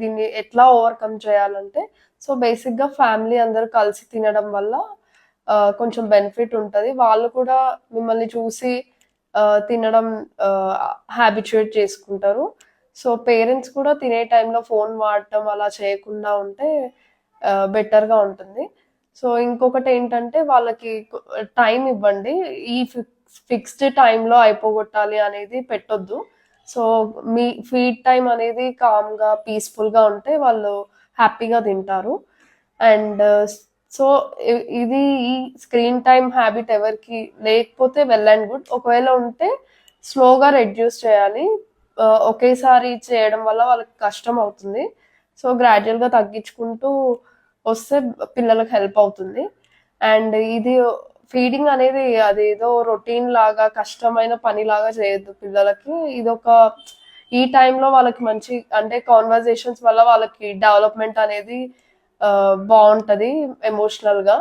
దీన్ని ఎట్లా ఓవర్కమ్ చేయాలంటే, సో బేసిక్గా ఫ్యామిలీ అందరూ కలిసి తినడం వల్ల కొంచెం బెనిఫిట్ ఉంటుంది. వాళ్ళు కూడా మిమ్మల్ని చూసి తినడం హ్యాబిచ్యుయేట్ చేసుకుంటారు. సో పేరెంట్స్ కూడా తినే టైంలో ఫోన్ వాడటం అలా చేయకుండా ఉంటే బెటర్గా ఉంటుంది. సో ఇంకొకటి ఏంటంటే వాళ్ళకి టైం ఇవ్వండి. ఈ ఫిక్స్డ్ టైంలో అయిపోగొట్టాలి అనేది పెట్టొద్దు. సో మీ ఫీడ్ టైం అనేది కామ్గా పీస్ఫుల్గా ఉంటే వాళ్ళు హ్యాపీగా తింటారు. అండ్ సో ఇది ఈ స్క్రీన్ టైం హ్యాబిట్ ఎవరికి లేకపోతే వెల్ అండ్ గుడ్. ఒకవేళ ఉంటే స్లోగా రెడ్యూస్ చేయాలి. ఒకేసారి చేయడం వల్ల వాళ్ళకి కష్టం అవుతుంది. సో గ్రాడ్యువల్గా తగ్గించుకుంటూ వస్తే పిల్లలకు హెల్ప్ అవుతుంది. అండ్ ఇది ఫీడింగ్ అనేది అదేదో రొటీన్ లాగా కష్టమైన పని లాగా చేయొద్దు పిల్లలకి. ఇదొక ఈ టైంలో వాళ్ళకి మంచి అంటే కాన్వర్జేషన్స్ వల్ల వాళ్ళకి డెవలప్మెంట్ అనేది బాగుంటుంది ఎమోషనల్గా.